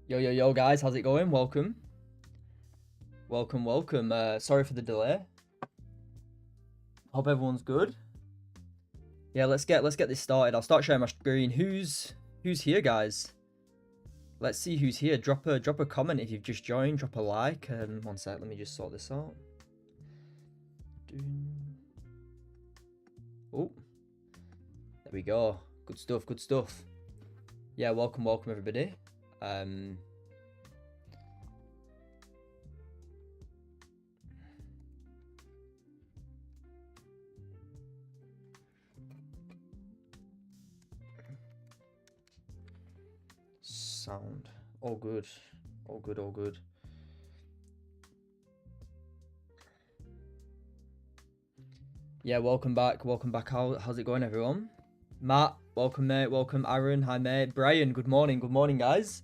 Yo, yo, yo, guys, how's it going? Welcome. Welcome. Sorry for the delay. Hope everyone's good. Yeah, let's get this started. I'll start sharing my screen. Who's here, guys? Let's see who's here. Drop a comment if you've just joined. Drop a like. One sec, let me just sort this out. Oh, there we go. Good stuff. Yeah, welcome everybody. Sound. All good. Yeah, welcome back. How's it going, everyone? Matt, welcome, mate. Welcome, Aaron. Hi, mate. Brian, good morning. Good morning, guys.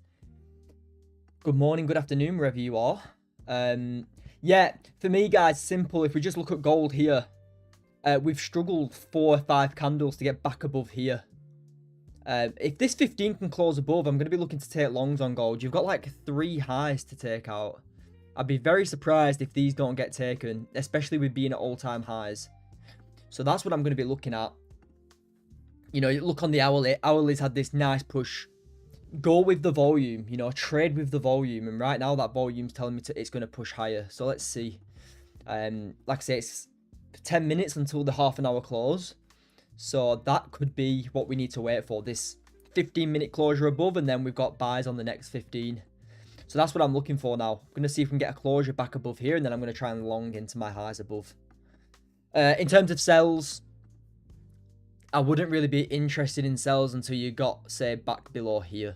Good morning, good afternoon, wherever you are. Yeah, for me, guys, simple. If we just look at gold here, we've struggled 4 or 5 candles to get back above here. If this 15 can close above, I'm going to be looking to take longs on gold. You've got like 3 highs to take out. I'd be very surprised if these don't get taken, especially with being at all-time highs. So that's what I'm going to be looking at. You know, look on the hourly. Hourly's had this nice push. Go with the volume, you know, trade with the volume. And right now that volume's telling me it's going to push higher. So let's see. Like I say, it's 10 minutes until the half-an-hour close. So that could be what we need to wait for. This 15-minute closure above, and then we've got buys on the next 15. So that's what I'm looking for now. I'm going to see if we can get a closure back above here, and then I'm going to try and long into my highs above. In terms of sells, I wouldn't really be interested in sells until you got, say, back below here.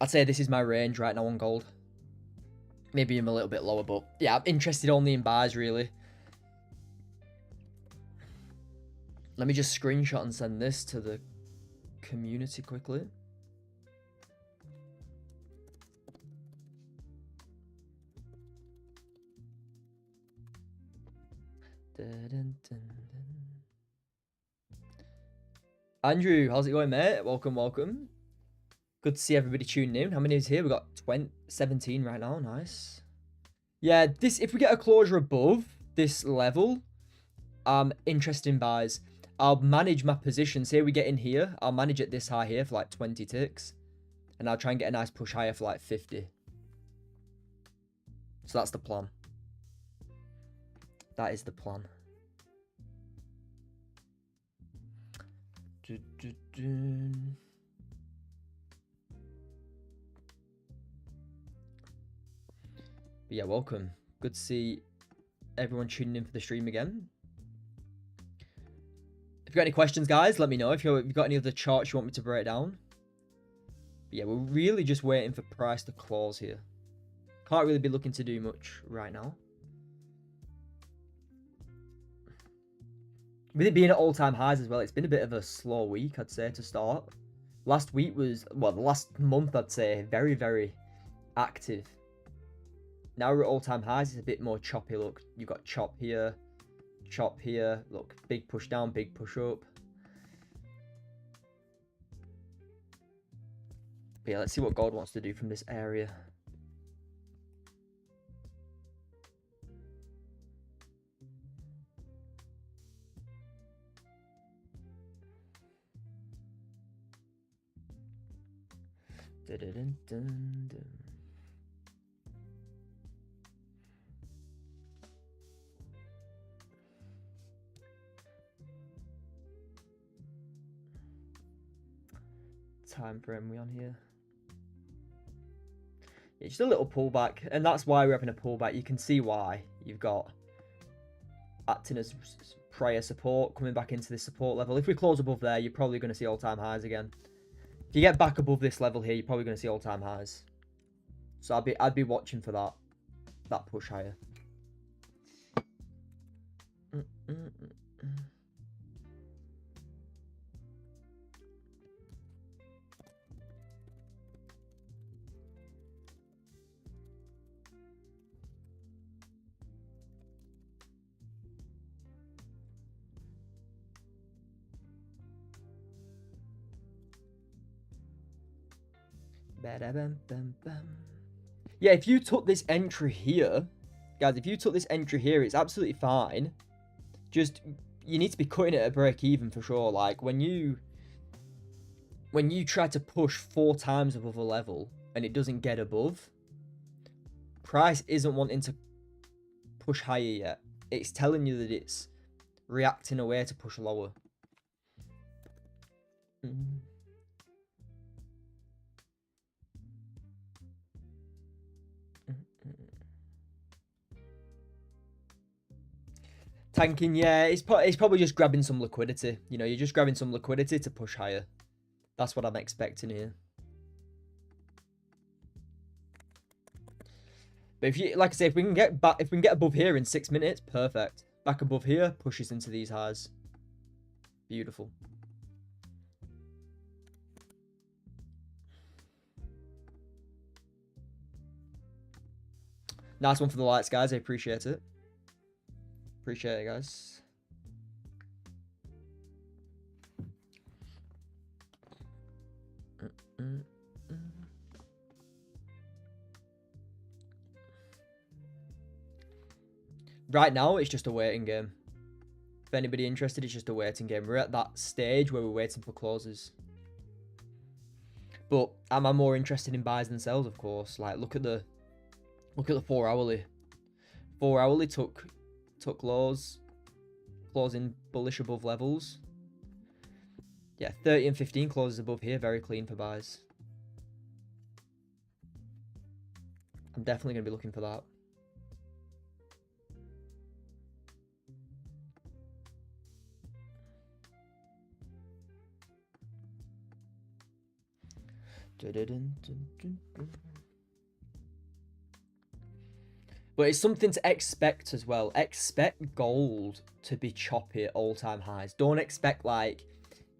I'd say this is my range right now on gold. Maybe I'm a little bit lower, but yeah, I'm interested only in buys, really. Let me just screenshot and send this to the community quickly. Andrew, how's it going, mate? Welcome. Good to see everybody tuning in. How many is here? We've got 17 right now. Nice. Yeah, if we get a closure above this level, interesting buys. I'll manage my position. Say we get in here, I'll manage it this high here for like 20 ticks. And I'll try and get a nice push higher for like 50. So that's the plan. That is the plan. But yeah, welcome. Good to see everyone tuning in for the stream again. If you've got any questions, guys, let me know. If you've got any other charts you want me to break down. But yeah, we're really just waiting for price to close here. Can't really be looking to do much right now. With it being at all-time highs as well, it's been a bit of a slow week, I'd say, to start. Last week was, well, the last month, I'd say, very, very active. Now we're at all-time highs. It's a bit more choppy, look. You've got chop here. Look, big push down, big push up. But yeah, let's see what gold wants to do from this area. Time frame we on here? Yeah, just a little pullback, and that's why we're having a pullback. You can see why. You've got acting as prior support, coming back into this support level. If we close above there, you're probably going to see all-time highs again. If you get back above this level here, you're probably going to see all-time highs. So I'd be watching for that push higher. Yeah, if you took this entry here, guys, if you took this entry here, it's absolutely fine. Just, you need to be cutting it at break even for sure. Like, when you try to push 4 times above a level and it doesn't get above, price isn't wanting to push higher yet. It's telling you that it's reacting away to push lower. Tanking, yeah, it's probably just grabbing some liquidity. You know, you're just grabbing some liquidity to push higher. That's what I'm expecting here. But if you, like I say, if we can get above here in 6 minutes, perfect. Back above here, pushes into these highs. Beautiful. Nice one for the lights, guys. I appreciate it. Appreciate it, guys. Right now, it's just a waiting game. If anybody interested, it's just a waiting game. We're at that stage where we're waiting for closes. But am I more interested in buys than sells? Of course. Like, look at the 4 hourly. 4 hourly took lows, closing bullish above levels. Yeah, 30 and 15 closes above here, very clean for buys. I'm definitely going to be looking for that. But it's something to expect as well. Expect gold to be choppy at all-time highs. Don't expect, like,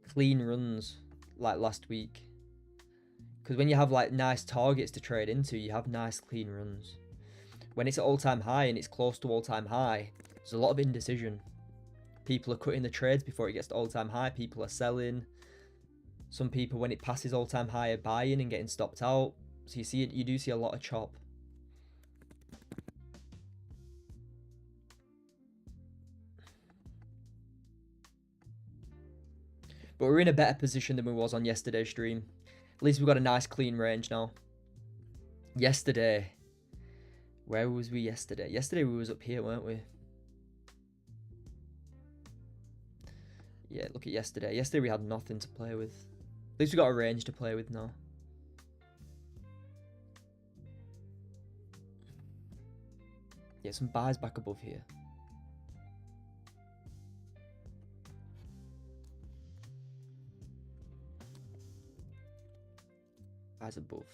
clean runs like last week. Because when you have, like, nice targets to trade into, you have nice clean runs. When it's at all-time high and it's close to all-time high, there's a lot of indecision. People are cutting the trades before it gets to all-time high. People are selling. Some people, when it passes all-time high, are buying and getting stopped out. So you do see a lot of chop. But we're in a better position than we was on yesterday's stream. At least we've got a nice clean range now. Yesterday. Where was we yesterday? Yesterday we was up here, weren't we? Yeah, look at yesterday. Yesterday we had nothing to play with. At least we got a range to play with now. Yeah, some buys back above here. Buys above.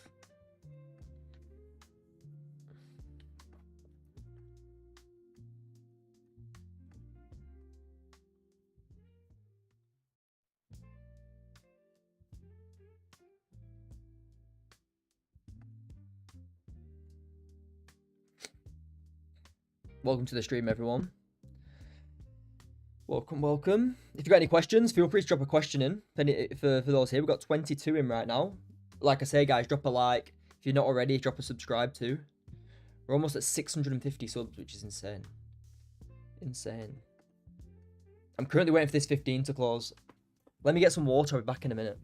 Welcome to the stream, everyone. Welcome, welcome. If you've got any questions, feel free to drop a question in. For those here, we've got 22 in right now. Like I say, guys, drop a like. If you're not already, drop a subscribe too. We're almost at 650 subs, which is insane. Insane. I'm currently waiting for this 15 to close. Let me get some water. I'll be back in a minute.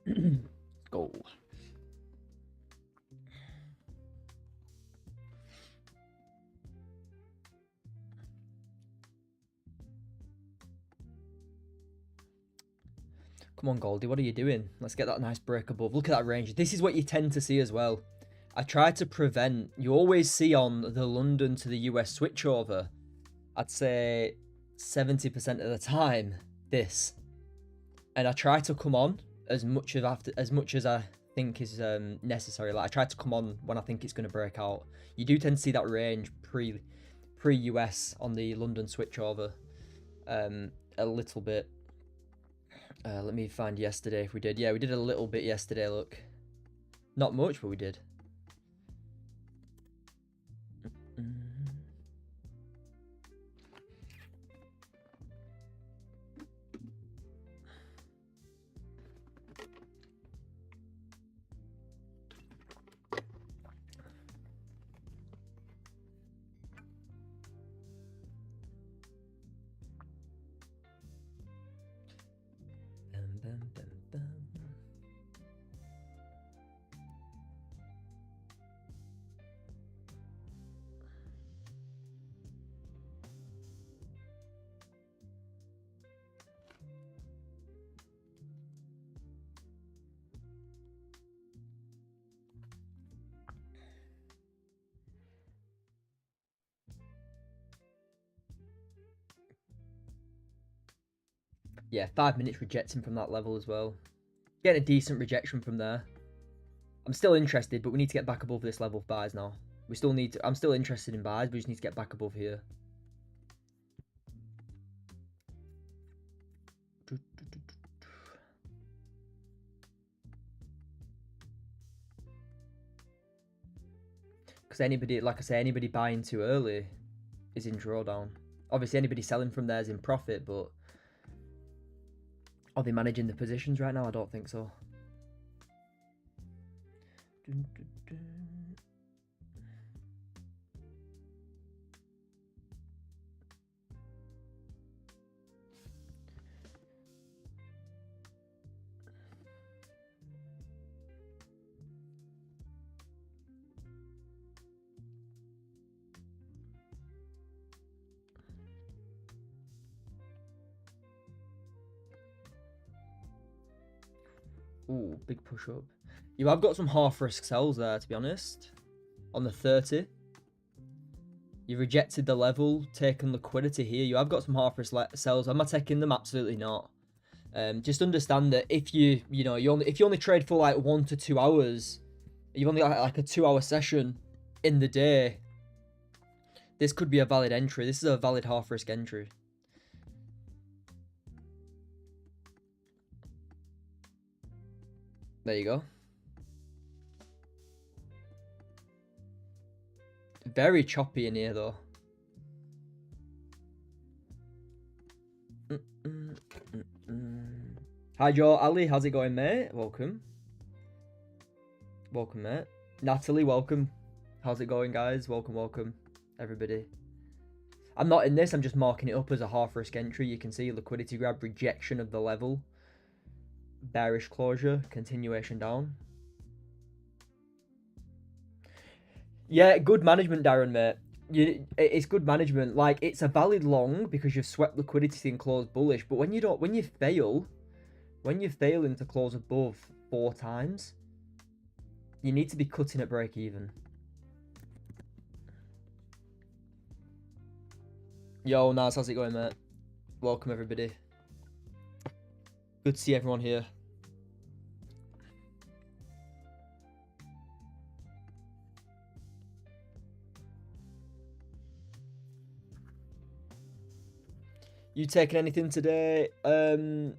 Let's go. Come on, Goldie, what are you doing? Let's get that nice break above. Look at that range. This is what you tend to see as well. I try to prevent... You always see on the London to the US switchover, I'd say 70% of the time, this. And I try to come on as much as I think is necessary. Like, I try to come on when I think it's going to break out. You do tend to see that range pre-US on the London switchover a little bit. Let me find yesterday if we did. Yeah, we did a little bit yesterday, look. Not much, but we did. Yeah, 5 minutes rejecting from that level as well. Getting a decent rejection from there. I'm still interested, but we need to get back above this level of buys now. We still need to... I'm still interested in buys, we just need to get back above here. Because anybody, like I say, anybody buying too early is in drawdown. Obviously, anybody selling from there is in profit, but... Are they managing the positions right now? I don't think so. Ooh, big push up. You have got some half risk sells there, to be honest. On the 30. You rejected the level, taken liquidity here. You have got some half risk sells. Am I taking them? Absolutely not. Just understand that if you only trade for like 1 to 2 hours, you've only got like a 2-hour session in the day. This could be a valid entry. This is a valid half risk entry. There you go. Very choppy in here, though. Hi, Joe. Ali, how's it going, mate? Welcome. Welcome, mate. Natalie, welcome. How's it going, guys? Welcome, welcome, everybody. I'm not in this. I'm just marking it up as a half-risk entry. You can see liquidity grab, rejection of the level. Bearish closure, continuation down. Yeah, good management, Darren, mate. It's good management. Like, it's a valid long because you've swept liquidity and closed bullish. But when you fail to close above 4 times, you need to be cutting at break even. Yo, Naz, how's it going, mate? Welcome, everybody. Good to see everyone here. You taking anything today? On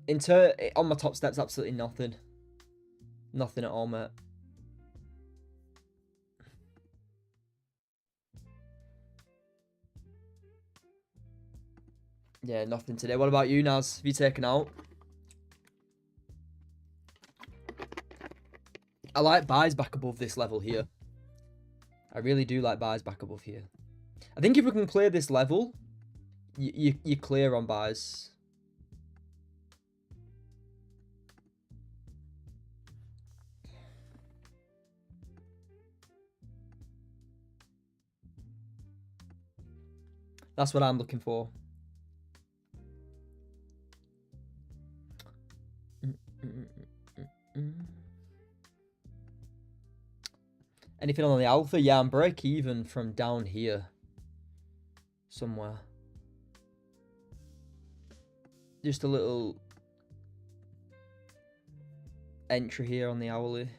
my top steps, absolutely nothing. Nothing at all, mate. Yeah, nothing today. What about you, Naz? Have you taken out? I like buys back above this level here. I really do like buys back above here. I think if we can clear this level, you're clear on buys. That's what I'm looking for. Anything on the alpha? Yeah, I'm break even from down here. Somewhere. Just a little entry here on the hourly.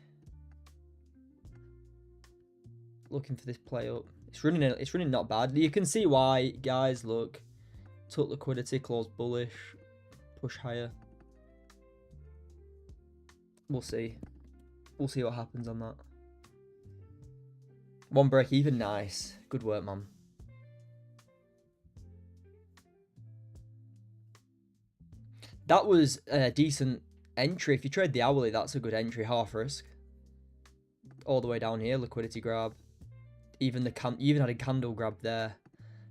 Looking for this play up. It's running not bad. You can see why, guys. Look. Took liquidity, close bullish. Push higher. We'll see. We'll see what happens on that. One break even, nice. Good work, man. That was a decent entry. If you trade the hourly, that's a good entry. Half risk. All the way down here, liquidity grab. Even had a candle grab there.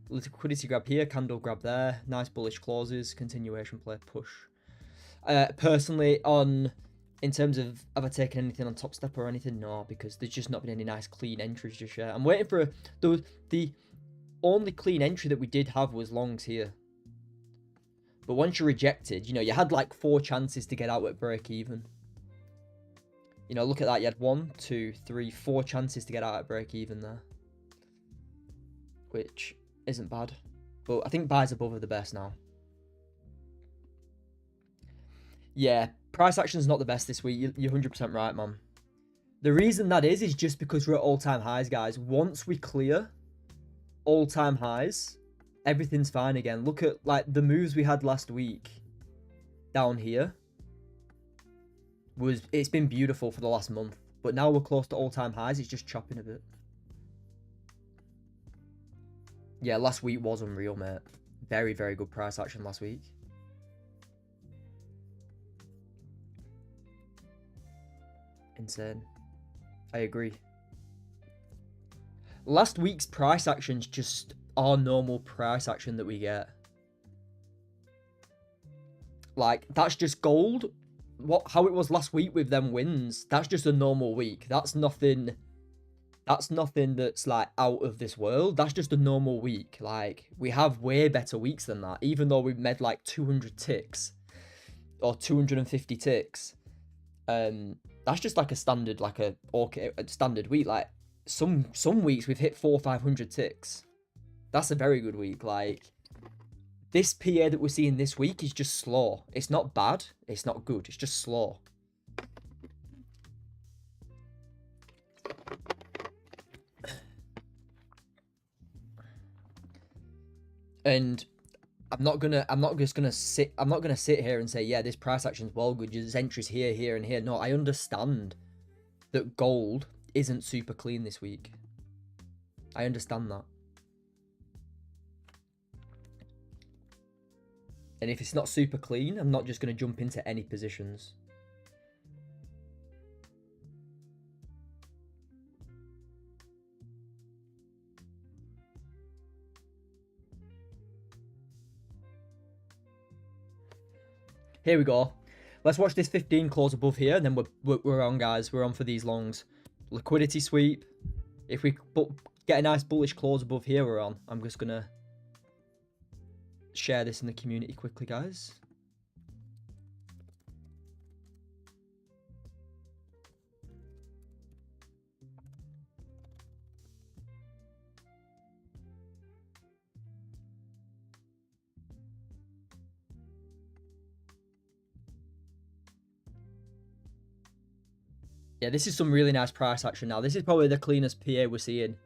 Liquidity grab here, candle grab there. Nice bullish clauses. Continuation play, push. Personally, in terms of have I taken anything on Top Step or anything? No, because there's just not been any nice clean entries just yet. I'm waiting for the only clean entry that we did have was longs here. But once you're rejected, you had like 4 chances to get out at break even. Look at that. You had 1, 2, 3, 4 chances to get out at break even there. Which isn't bad. But I think buys above are the best now. Yeah, price action's not the best this week. You're 100% right, man. The reason that is just because we're at all-time highs, guys. Once we clear all-time highs, everything's fine again. Look at like the moves we had last week down here. It's been beautiful for the last month, but now we're close to all-time highs. It's just chopping a bit. Yeah, last week was unreal, mate. Very, very good price action last week. Insane. I agree. Last week's price action's just our normal price action that we get. Like, that's just gold. How it was last week with them wins. That's just a normal week. That's nothing that's like out of this world. That's just a normal week. Like, we have way better weeks than that. Even though we've made like 200 ticks or 250 ticks. That's just like a standard, like a standard week. Like some weeks we've hit 400 or 500 ticks. That's a very good week. Like, this PA that we're seeing this week is just slow. It's not bad. It's not good. It's just slow. And I'm not gonna sit here and say, yeah, this price action's well good. There's entries here, here, and here. No, I understand that gold isn't super clean this week. I understand that. And if it's not super clean, I'm not just gonna jump into any positions. Here we go. Let's watch this 15 close above here, and then we're on, guys. We're on for these longs. Liquidity sweep. If we get a nice bullish close above here, we're on. I'm just gonna share this in the community quickly, guys. Yeah, this is some really nice price action now. This is probably the cleanest PA we're seeing.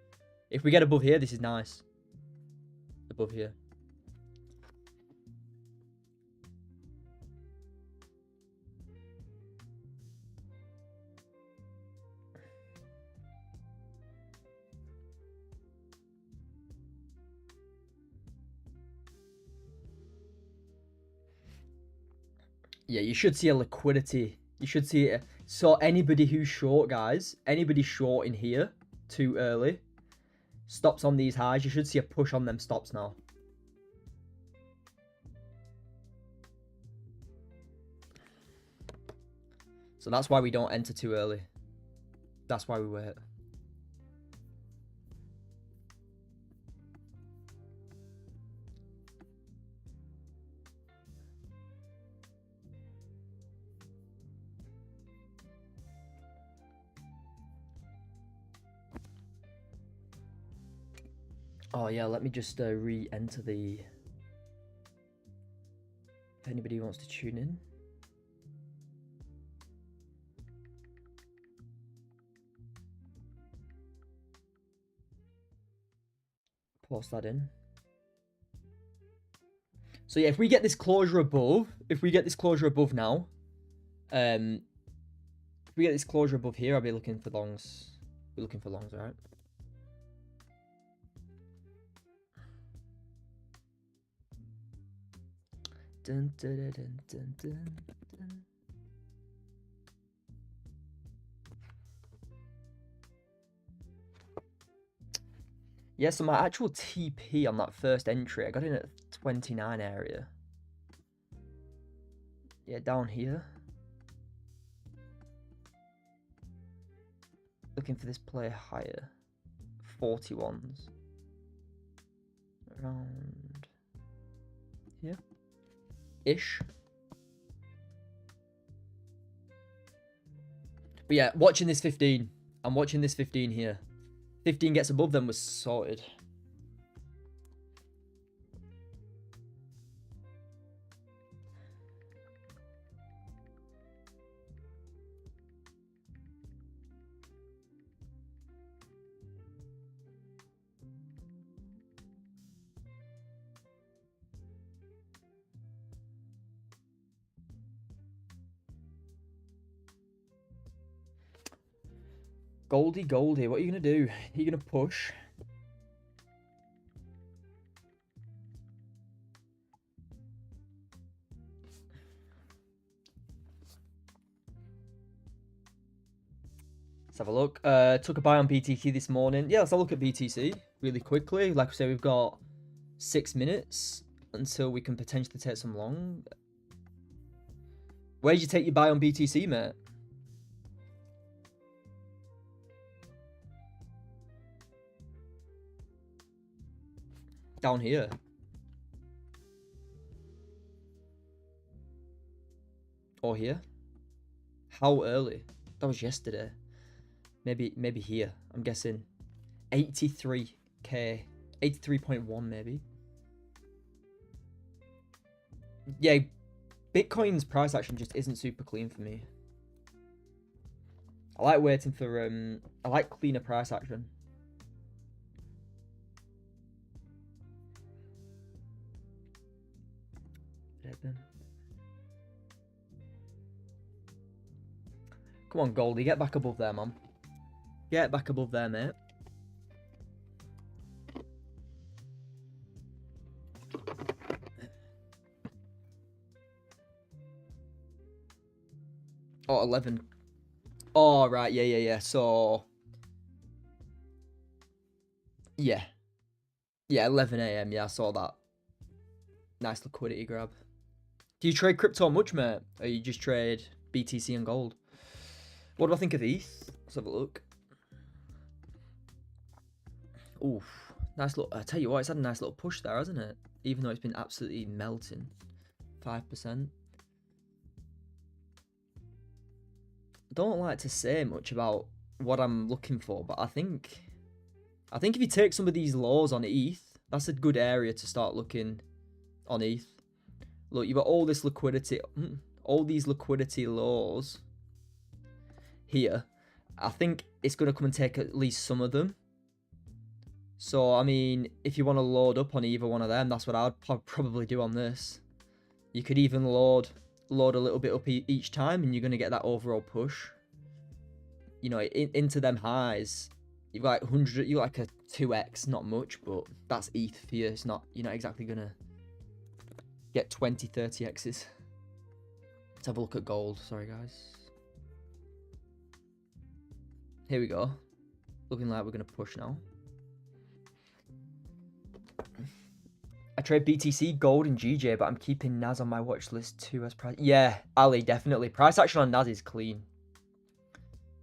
If we get above here, this is nice. Above here. Yeah, you should see a liquidity. You should see it. So anybody who's short, guys, anybody short in here too early, stops on these highs, you should see a push on them stops now. So that's why we don't enter too early. That's why we wait. Oh yeah, let me just re-enter the... If anybody wants to tune in. Post that in. So yeah, if we get this closure above, now, if we get this closure above here, I'll be looking for longs. Be looking for longs, right? Dun, dun, dun, dun, dun, dun. Yeah, so my actual TP on that first entry, I got in at 29 area. Yeah, down here. Looking for this player higher. 41s. Around here. Ish. But yeah, watching this 15. I'm watching this 15 here. 15 gets above them was sorted. Goldie, what are you going to do? Are you going to push? Let's have a look. Took a buy on BTC this morning. Yeah, let's have a look at BTC really quickly. Like I say, we've got 6 minutes until we can potentially take some long. Where did you take your buy on BTC, mate? Down here. Or here. How early? That was yesterday. Maybe here. I'm guessing 83k. 83.1 maybe. Yeah, Bitcoin's price action just isn't super clean for me. I like waiting for I like cleaner price action. Come on, Goldie, get back above there, man. Get back above there, mate. Oh, 11. Oh, right, yeah. So, yeah. Yeah, 11 AM, yeah, I saw that. Nice liquidity grab. Do you trade crypto much, mate? Or you just trade BTC and gold? What do I think of ETH? Let's have a look. Oof. Nice little... I tell you what, it's had a nice little push there, hasn't it? Even though it's been absolutely melting. 5%. Don't like to say much about what I'm looking for, but I think if you take some of these lows on ETH, that's a good area to start looking on ETH. Look, you've got all this liquidity, all these liquidity lows here. I think it's going to come and take at least some of them. So, I mean, if you want to load up on either one of them, that's what I'd probably do on this. You could even load a little bit up each time, and you're going to get that overall push. You know, into them highs. You've got like 100, you're like a 2x, not much, but that's ETH for you. It's not, you're not exactly going to get 20, 30 X's. Let's have a look at gold. Sorry, guys. Here we go. Looking like we're going to push now. I trade BTC, gold, and GJ, but I'm keeping NAS on my watch list too as price. Yeah, Ali, definitely. Price action on NAS is clean.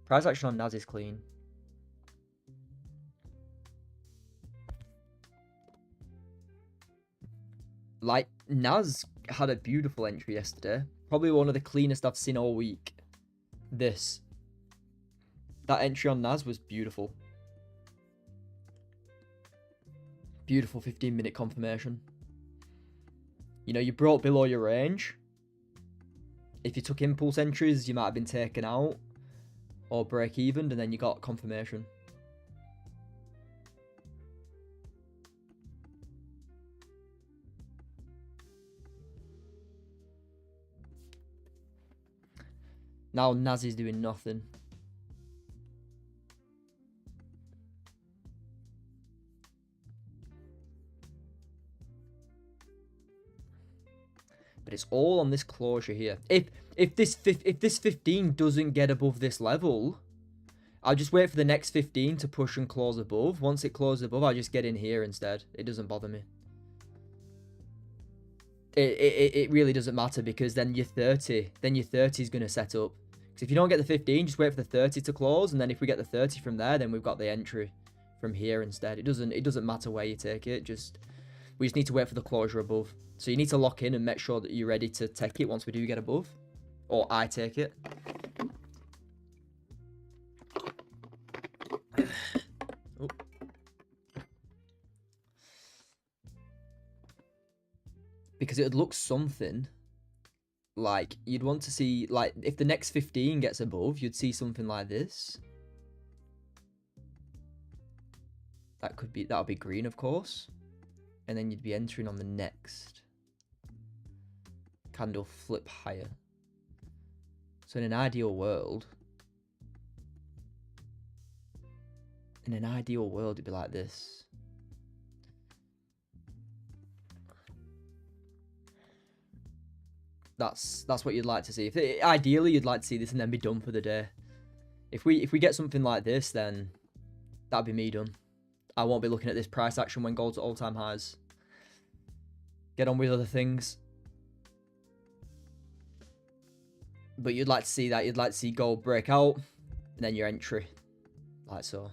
Price action on NAS is clean. Like, NAS had a beautiful entry yesterday. Probably one of the cleanest I've seen all week. That entry on NAS was beautiful. Beautiful 15-minute confirmation. You know, you broke below your range. If you took impulse entries, you might have been taken out or break even, and then you got confirmation. Now Nazi's doing nothing. But it's all on this closure here. If this 15 doesn't get above this level, I'll just wait for the next 15 to push and close above. Once it closes above, I'll just get in here instead. It doesn't bother me. It really doesn't matter, because then your 30 is going to set up. Because if you don't get the 15, just wait for the 30 to close, and then if we get the 30 from there, then we've got the entry from here instead. It doesn't matter where you take it. We just need to wait for the closure above. So you need to lock in and make sure that you're ready to take it once we do get above. Or I take it. Oh. Because it would look something like you'd want to see, like, if the next 15 gets above, you'd see something like this. That'll be green, of course. And then you'd be entering on the next candle flip higher. So in an ideal world, it'd be like this. That's what you'd like to see. Ideally, you'd like to see this and then be done for the day. If we get something like this, then that'd be me done. I won't be looking at this price action when gold's at all-time highs. Get on with other things. But you'd like to see that. You'd like to see gold break out, and then your entry, like so.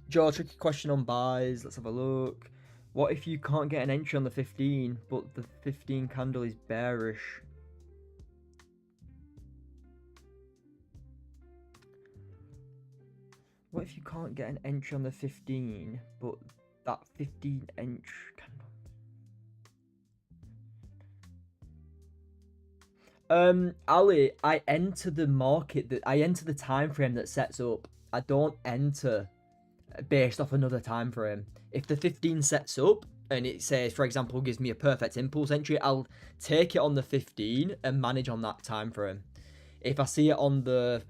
Joe, tricky question on buys. Let's have a look. What if you can't get an entry on the 15, but the 15 candle is bearish? What if you can't get an entry on the 15, but that 15 entry candle? Ali, I enter the market, I enter the time frame that sets up. I don't enter based off another time frame. If the 15 sets up and it says, for example, gives me a perfect impulse entry, I'll take it on the 15 and manage on that time frame. If I see it on the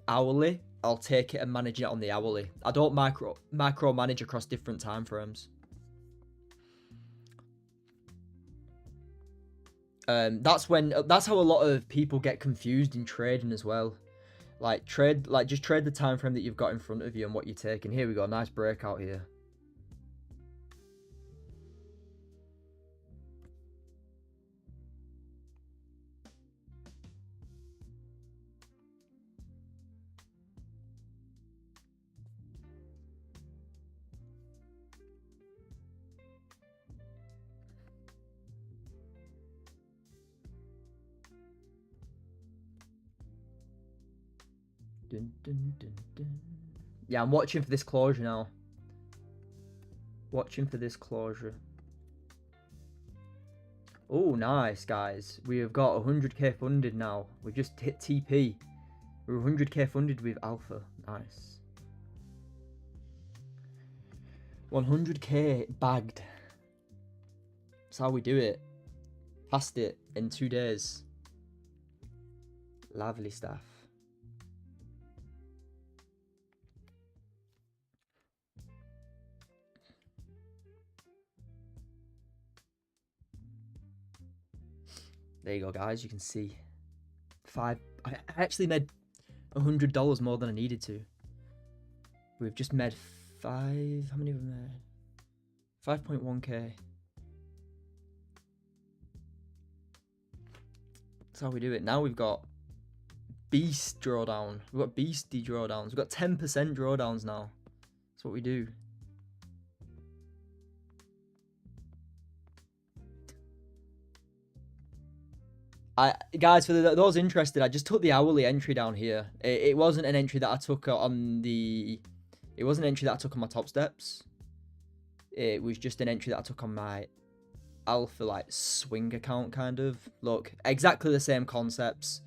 hourly, I'll take it and manage it on the hourly. I don't micro manage across different time frames. That's how a lot of people get confused in trading as well. Just trade the time frame that you've got in front of you and what you're taking. Here we go, nice breakout here. Dun, dun, dun, dun. Yeah, I'm watching for this closure now. Watching for this closure. Oh, nice, guys. We have got 100k funded now. We've just hit TP. We're 100k funded with Alpha. Nice. 100k bagged. That's how we do it. Passed it in 2 days. Lovely stuff. There you go, guys. You can see I actually made $100 more than I needed to. We've just made how many have we made? 5.1k. That's how we do it. Now we've got beast drawdown. We've got beastie drawdowns. We've got 10% drawdowns now. That's what we do. Guys, for those interested, I just took the hourly entry down here. It wasn't an entry that I took on the It wasn't an entry that I took on my top steps. It was just an entry that I took on my alpha like swing account kind of. Look, exactly the same concepts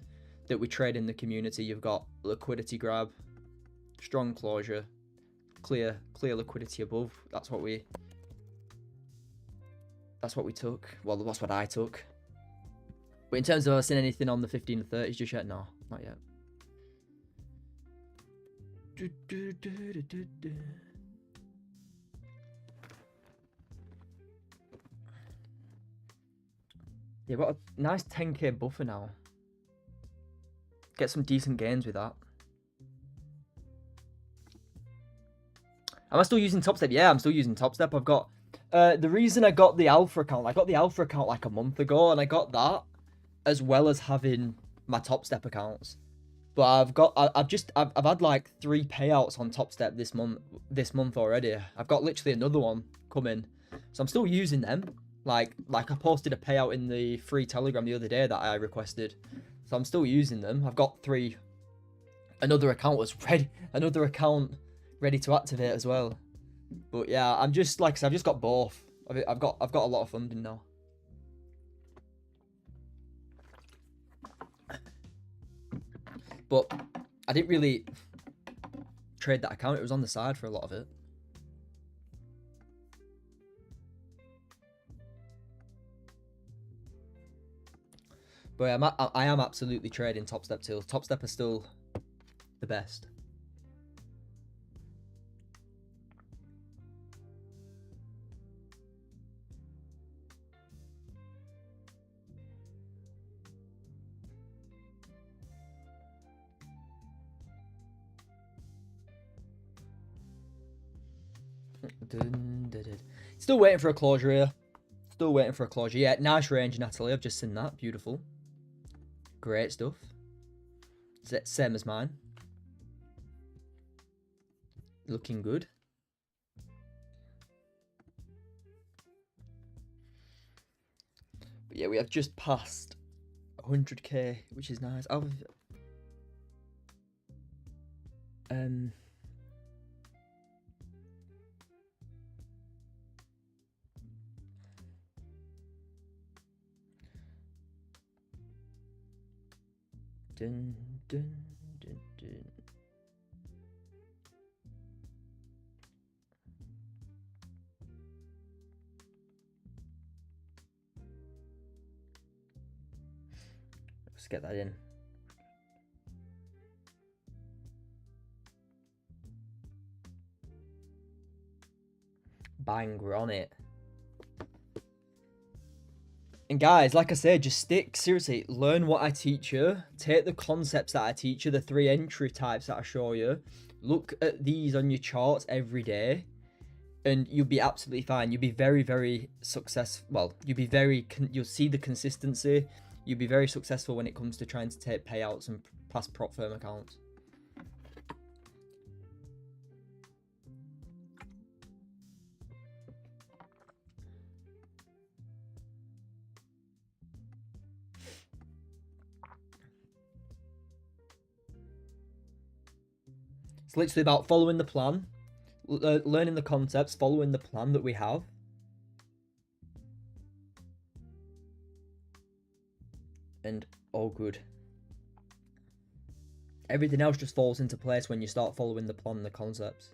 that we trade in the community. You've got liquidity grab, strong closure, clear liquidity above. That's what we took. Well, that's what I took. But in terms of us seeing anything on the 15 and 30s just yet, no, not yet. Yeah, got a nice 10k buffer now. Get some decent gains with that. Am I still using Top Step? Yeah, I'm still using Top Step. I've got the reason I got the alpha account. I got the alpha account like a month ago, and I got that as well as having my Top Step accounts. But I've had like 3 payouts on Top Step this month already. I've got literally another one coming, so I'm still using them. Like I posted a payout in the free Telegram the other day that I requested, so I'm still using them. I've got 3. Another account was ready. Another account ready to activate as well. But yeah, I'm just like I said, I've just got both. I've got a lot of funding now. But I didn't really trade that account. It was on the side for a lot of it. But yeah, I am absolutely trading Top Step tools. Top Step are still the best. Still waiting for a closure here. Still waiting for a closure. Yeah, nice range, Natalie. I've just seen that. Beautiful. Great stuff. Same as mine. Looking good. But yeah, we have just passed 100k, which is nice. Dun, dun, dun, dun. Let's get that in. Bang, we're on it. And guys, like I said, just stick, seriously, learn what I teach you. Take the concepts that I teach you, the 3 entry types that I show you. Look at these on your charts every day. And you'll be absolutely fine. You'll be very, very successful. Well, you'll see the consistency. You'll be very successful when it comes to trying to take payouts and pass prop firm accounts. It's literally about following the plan, learning the concepts, following the plan that we have. And all good. Everything else just falls into place when you start following the plan and the concepts.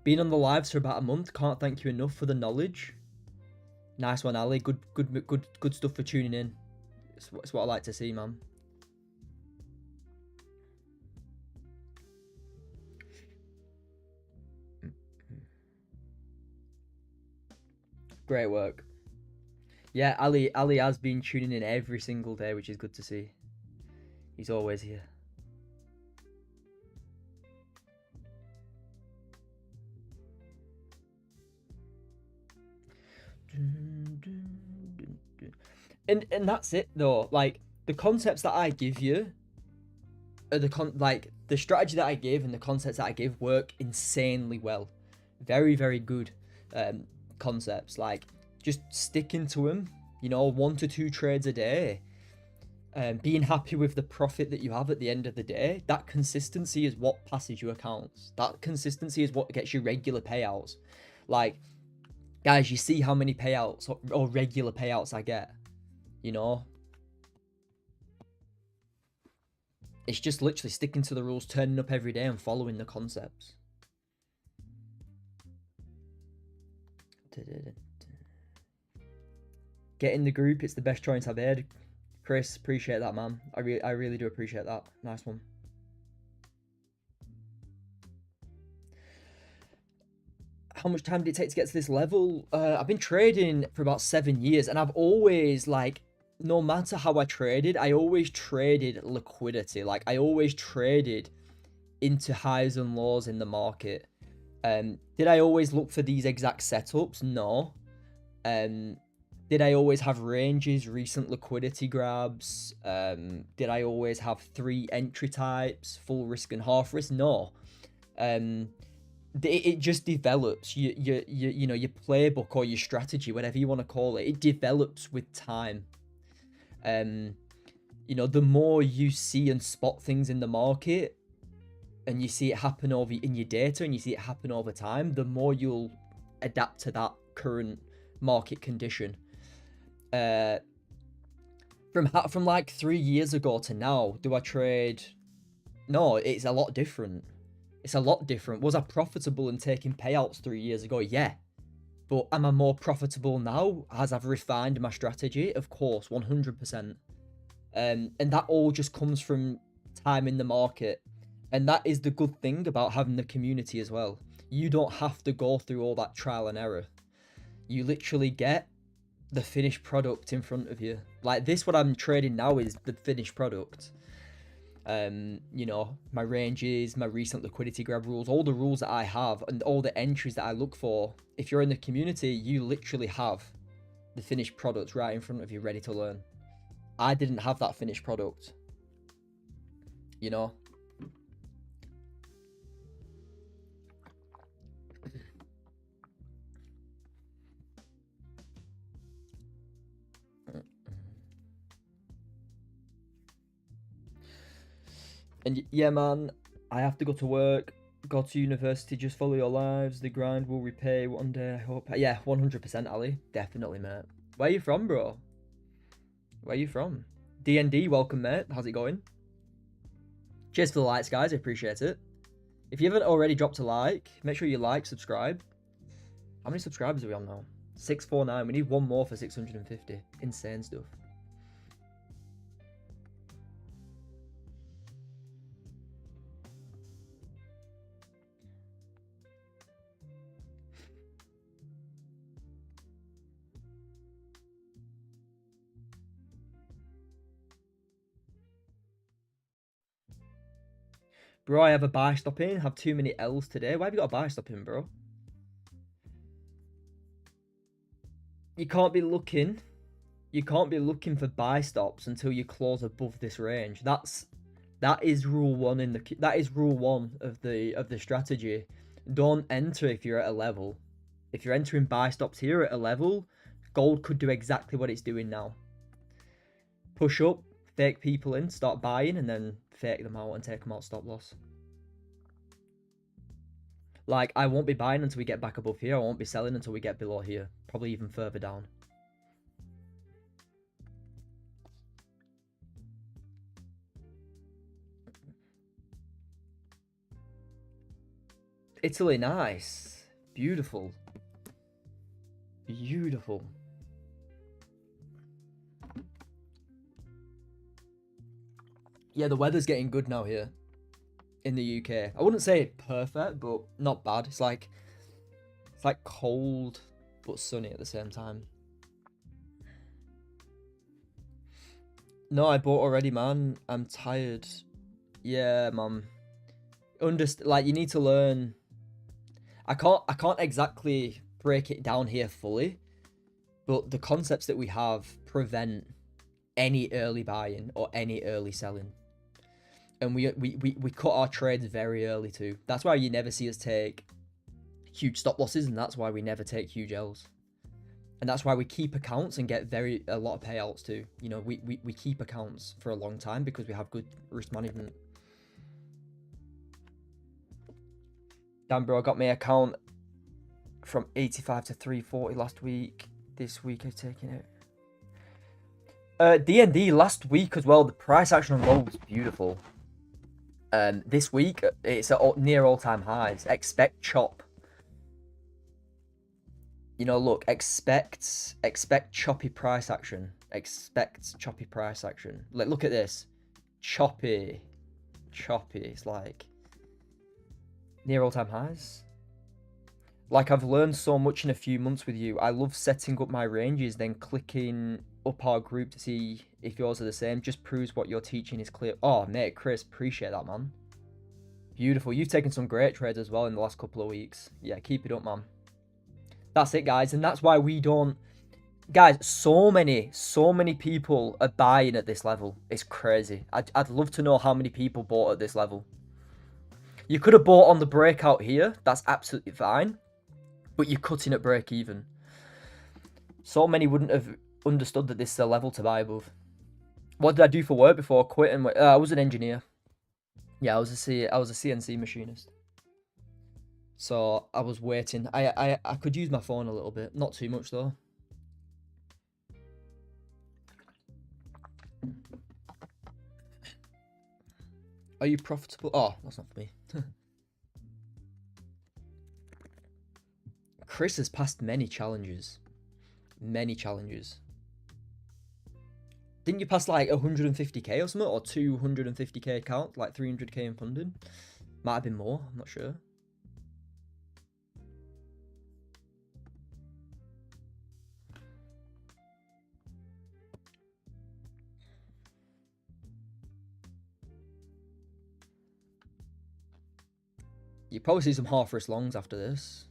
Been on the lives for about a month. Can't thank you enough for the knowledge. Nice one, Ali. Good stuff for tuning in. It's what I like to see, man. Great work. Yeah, Ali has been tuning in every single day, which is good to see. He's always here. And that's it though. Like the concepts that I give you are the strategy that I give and the concepts that I give work insanely well. Very, very good concepts. Like just sticking to them, you know, 1 to 2 trades a day being happy with the profit that you have at the end of the day, that consistency is what passes your accounts. That consistency is what gets you regular payouts. Like, guys, you see how many payouts or regular payouts I get, you know? It's just literally sticking to the rules, turning up every day and following the concepts. Get in the group, it's the best choice I've heard. Chris, appreciate that, man. I really do appreciate that. Nice one. How much time did it take to get to this level? I've been trading for about 7 years, and I've always, like, no matter how I traded, I always traded liquidity. Like, I always traded into highs and lows in the market. Did I always look for these exact setups? No. Did I always have ranges, recent liquidity grabs? Did I always have 3 entry types, full risk and half risk? No. It just develops. You know, your playbook or your strategy, whatever you want to call it, it develops with time. You know, the more you see and spot things in the market, and you see it happen over in your data, and you see it happen over time, the more you'll adapt to that current market condition. From like 3 years ago to now, do I trade? No, it's a lot different. It's a lot different. Was I profitable in taking payouts 3 years ago? Yeah. But am I more profitable now as I've refined my strategy? Of course, 100%. And that all just comes from time in the market. And that is the good thing about having the community as well. You don't have to go through all that trial and error. You literally get the finished product in front of you. Like this, what I'm trading now is the finished product. You know, my ranges, my recent liquidity grab rules, all the rules that I have and all the entries that I look for. If you're in the community, you literally have the finished product right in front of you, ready to learn. I didn't have that finished product, you know. And yeah, man, I have to go to work, go to university, just follow your lives. The grind will repay one day, I hope. Yeah, 100%, Ali. Definitely, mate. Where you from, bro? Where you from? DND, welcome, mate. How's it going? Cheers for the likes, guys. I appreciate it. If you haven't already dropped a like, make sure you like, subscribe. How many subscribers are we on now? 649. We need one more for 650. Insane stuff. Bro, I have a buy stop in. Have too many L's today. Why have you got a buy stop in, bro? You can't be looking. You can't be looking for buy stops until you close above this range. That is rule one of the strategy. Don't enter if you're at a level. If you're entering buy stops here at a level, gold could do exactly what it's doing now. Push up, fake people in, start buying, and then fake them out and take them out stop loss. Like, I won't be buying until we get back above here. I won't be selling until we get below here. Probably even further down. Italy, nice. Beautiful. Beautiful. Yeah, the weather's getting good now here in the UK. I wouldn't say perfect, but not bad. It's like cold but sunny at the same time. No, I bought already, man. I'm tired. Yeah, man. Like, you need to learn. I can't exactly break it down here fully, but the concepts that we have prevent any early buying or any early selling. And we cut our trades very early too. That's why you never see us take huge stop losses, and that's why we never take huge L's. And that's why we keep accounts and get a lot of payouts too. You know, we keep accounts for a long time because we have good risk management. Damn, bro, I got my account from 85 to 340 last week. This week I've taken it. D&D last week as well. The price action on gold was beautiful. This week it's at near all-time highs. Expect chop. You know, look, expect choppy price action. Expect choppy price action. Like, look at this. Choppy. It's like near all-time highs. Like, I've learned so much in a few months with you. I love setting up my ranges, then clicking up our group to see if yours are the same. Just proves what you're teaching is clear. Oh, mate, Chris, appreciate that, man. Beautiful. You've taken some great trades as well in the last couple of weeks. Yeah, keep it up, man. That's it, guys. And that's why we don't... Guys, so many people are buying at this level. It's crazy. I'd love to know how many people bought at this level. You could have bought on the breakout here. That's absolutely fine. But you're cutting at break even. So many wouldn't have understood that this is a level to buy above. What did I do for work before quitting? I was an engineer. Yeah, I was a CNC machinist. So I was waiting. I could use my phone a little bit. Not too much though. Are you profitable? Oh, that's not for me. Chris has passed many challenges. Many challenges. Didn't you pass like 150k or something? Or 250k account? Like 300k in funding? Might have been more. I'm not sure. You probably see some half wrist longs after this.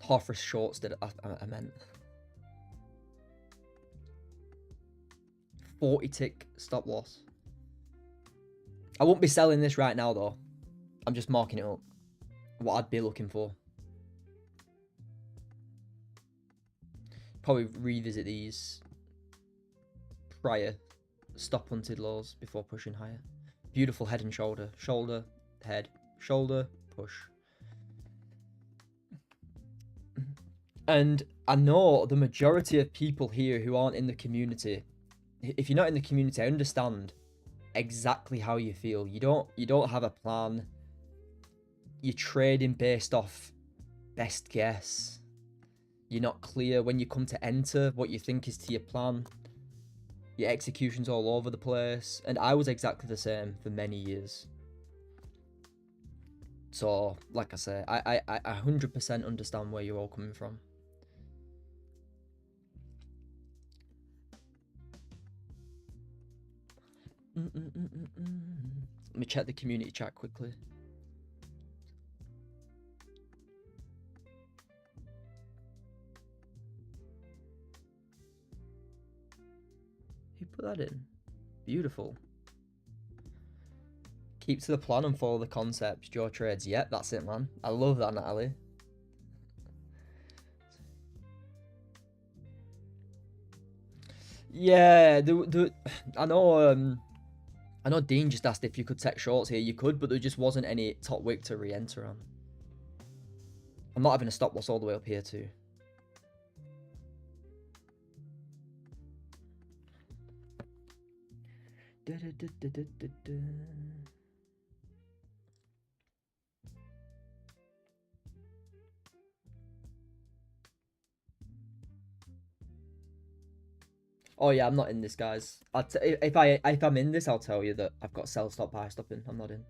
Half wrist shorts did I meant 40 tick stop loss. I won't be selling this right now though. I'm just marking it up. What I'd be looking for. Probably revisit these prior stop hunted lows before pushing higher. Beautiful head and shoulder. Shoulder, head, shoulder, push. And I know the majority of people here who aren't in the community, if you're not in the community, I understand exactly how you feel. You don't have a plan. You're trading based off best guess. You're not clear when you come to enter what you think is to your plan. Your execution's all over the place. And I was exactly the same for many years. So, like I say, I 100% understand where you're all coming from. Let me check the community chat quickly. Who put that in? Beautiful. Keep to the plan and follow the concepts. Your trades. Yep, that's it, man. I love that, Natalie. Yeah, I know Dean just asked if you could take shorts here. You could, but there just wasn't any top wick to re-enter on. I'm not having a stop loss all the way up here too. Oh yeah, I'm not in this, guys. If I'm in this, I'll tell you that I've got sell stop buy stopping. I'm not in.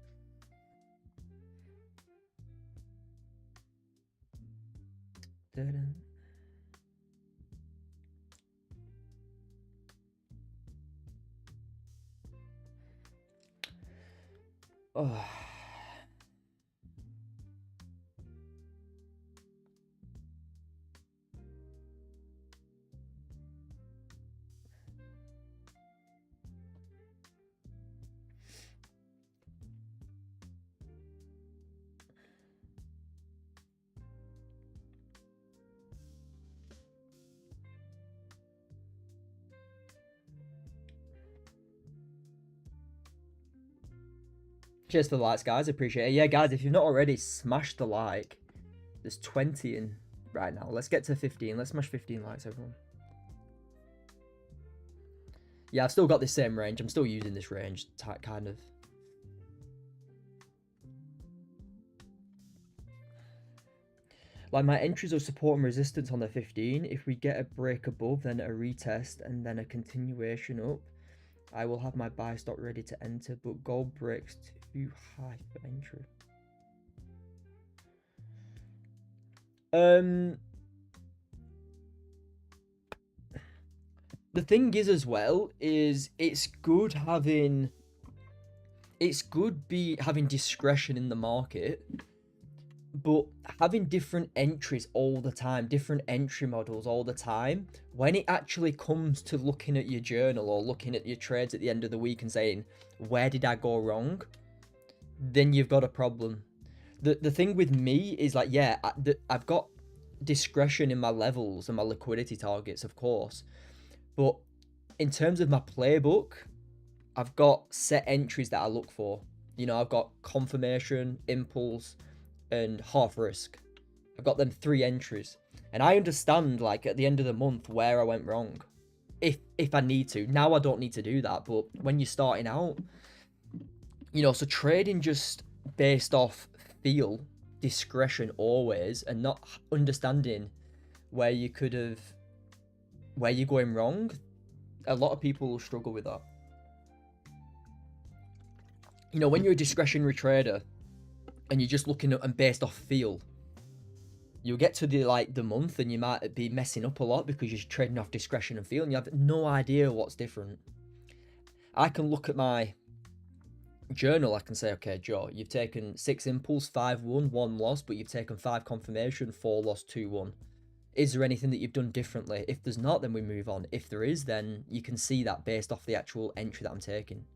Oh. Cheers for the likes, guys. Appreciate it. Yeah, guys, if you've not already, smash the like. There's 20 in right now. Let's get to 15. Let's smash 15 likes, everyone. Yeah, I've still got the same range. I'm still using this range, kind of. Like, my entries of support and resistance on the 15. If we get a break above, then a retest, and then a continuation up, I will have my buy stock ready to enter, but gold breaks too high for entry. The thing is as well is it's good having discretion in the market, but having different entries all the time, different entry models all the time, when it actually comes to looking at your journal or looking at your trades at the end of the week and saying, where did I go wrong? Then you've got a problem. The thing with me is like, yeah, I've got discretion in my levels and my liquidity targets, of course. But in terms of my playbook, I've got set entries that I look for. You know, I've got confirmation, impulse, and half risk. I've got them 3 entries. And I understand, like, at the end of the month where I went wrong. If I need to. Now I don't need to do that. But when you're starting out, you know, so trading just based off feel, discretion always, and not understanding where you're going wrong, a lot of people will struggle with that. You know, when you're a discretionary trader and you're just looking at and based off feel, you'll get to the month and you might be messing up a lot because you're trading off discretion and feel and you have no idea what's different. I can look at my journal, I can say, okay, Joe, you've taken 6 impulse, 5 won, 1 loss, but you've taken 5 confirmation, 4 loss, 2 won. Is there anything that you've done differently? If there's not, then we move on. If there is, then you can see that based off the actual entry that I'm taking.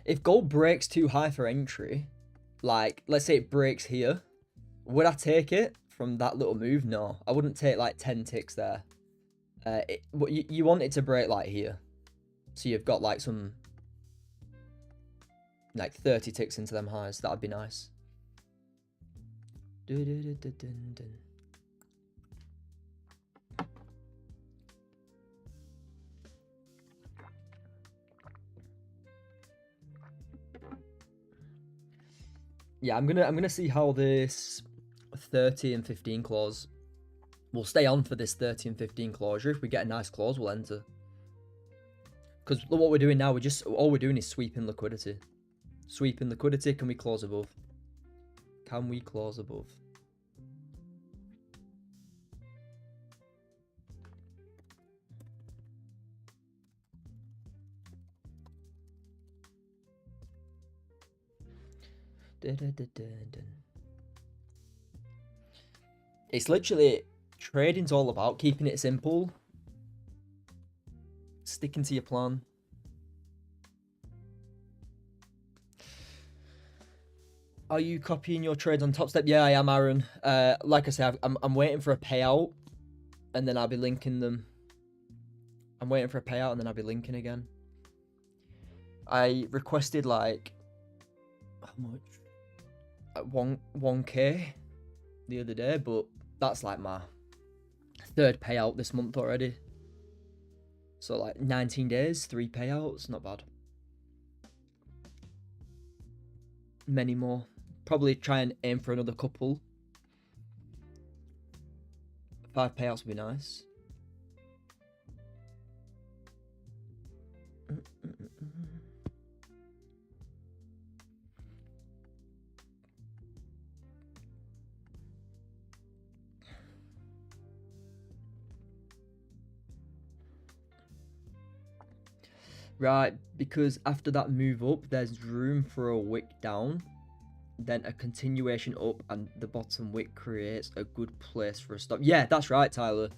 If gold breaks too high for entry, like, let's say it breaks here, would I take it from that little move? No, I wouldn't take like 10 ticks there. You want it to break like here, so you've got like some like 30 ticks into them highs. That'd be nice. Yeah, I'm gonna see how this 30 and 15 clause will stay on for this 30 and 15 closure. If we get a nice clause, we'll enter. Because what we're doing now, all we're doing is sweeping liquidity. Sweeping liquidity. Can we close above? Can we close above? It's literally, trading's all about keeping it simple, sticking to your plan. Are you copying your trades on Top Step? Yeah, I am, Aaron. Like I said, I'm waiting for a payout, and then I'll be linking them. I'm waiting for a payout, and then I'll be linking again. I requested like how much? 1K the other day, but that's like my 3rd payout this month already. So like 19 days, 3 payouts, not bad. Many more. Probably try and aim for another couple. 5 payouts would be nice. Right, because after that move up, there's room for a wick down, then a continuation up, and the bottom wick creates a good place for a stop. Yeah, that's right, Tyler.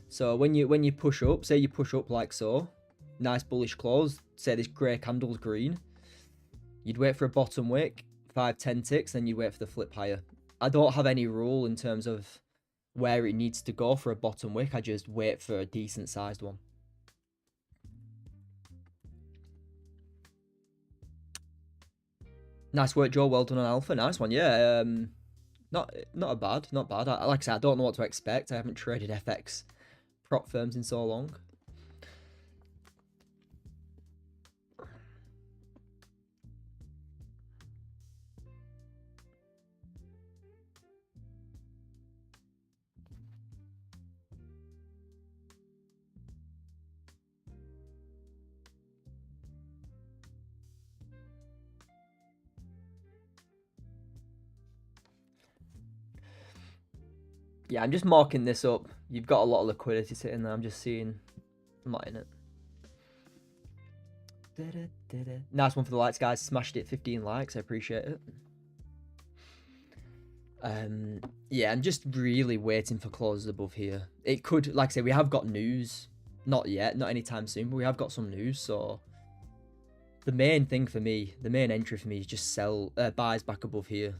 So when you push up, say you push up like so, nice bullish close, say this grey candle's green, you'd wait for a bottom wick, 5-10 ticks, then you'd wait for the flip higher. I don't have any rule in terms of where it needs to go for a bottom wick. I just wait for a decent sized one. Nice work, Joe. Well done on Alpha. Nice one. Yeah. Not bad. Not bad. Like I said, I don't know what to expect. I haven't traded FX prop firms in so long. Yeah, I'm just marking this up. You've got a lot of liquidity sitting there. I'm just seeing. I'm not in it. Nice one for the likes, guys. Smashed it. 15 likes. I appreciate it. Yeah, I'm just really waiting for closes above here. It could, like I say, we have got news. Not yet, not anytime soon, but we have got some news. So the main thing for me, the main entry for me is just sell, buys back above here.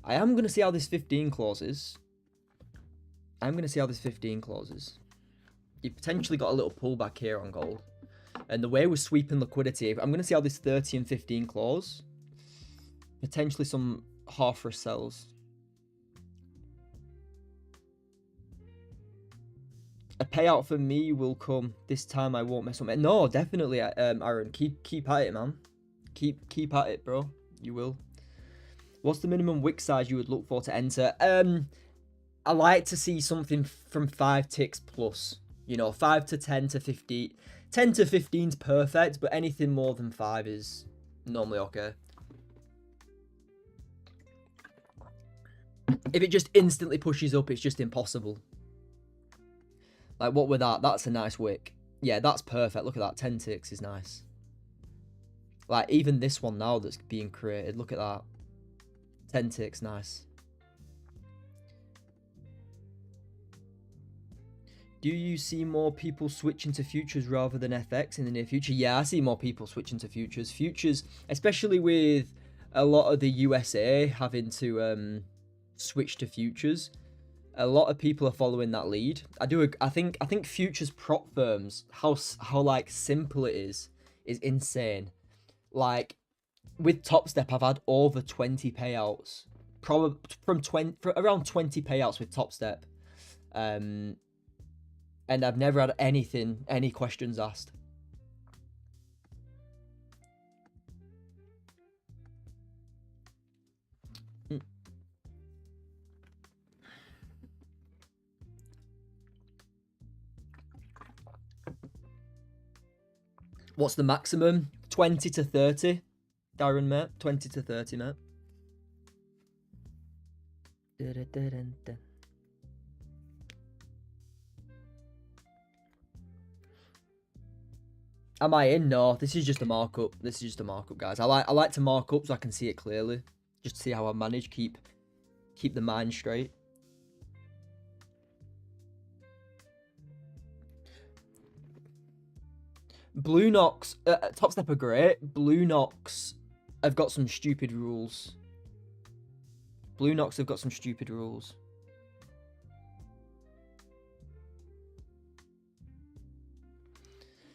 I am going to see how this 15 closes. You've potentially got a little pullback here on gold. And the way we're sweeping liquidity, I'm going to see how this 30 and 15 close. Potentially some half risk sells. A payout for me will come. This time I won't mess up. No, definitely, Aaron. Keep at it, man. Keep at it, bro. You will. What's the minimum wick size you would look for to enter? I like to see something from 5 ticks plus. You know, 5 to 10 to 15. 10 to 15 is perfect, but anything more than 5 is normally okay. If it just instantly pushes up, it's just impossible. Like, what with that? That's a nice wick. Yeah, that's perfect. Look at that. 10 ticks is nice. Like, even this one now that's being created. Look at that. 10 ticks, nice. Do you see more people switching to futures rather than FX in the near future? Yeah, I see more people switching to futures. Futures, especially with a lot of the USA having to switch to futures. A lot of people are following that lead. I think futures prop firms, how like simple it is insane. Like with Top Step, I've had over 20 payouts, probably from around 20 payouts with Top Step, and I've never had any questions asked. What's the maximum? 20 to 30, Darren, mate. 20 to 30, mate. Am I in? No, this is just a markup. Guys. I like to mark up so I can see it clearly. Just to see how I manage keep the mind straight. Blue Knox, Top Step are great. Blue Knox have got some stupid rules.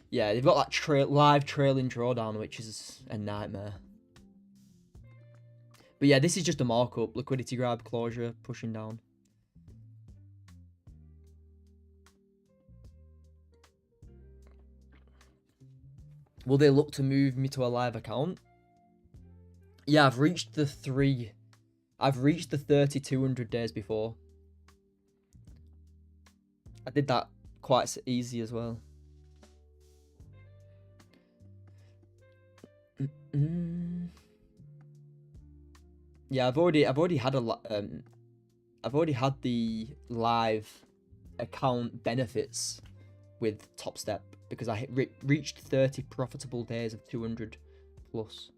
Yeah, they've got that live trailing drawdown, which is a nightmare. But yeah, this is just a markup. Liquidity grab, closure, pushing down. Will they look to move me to a live account? Yeah, I've reached the 3,200 days before. I did that quite easy as well. Yeah, I've already had the live account benefits with Top Step because I reached 30 profitable days of 200 plus.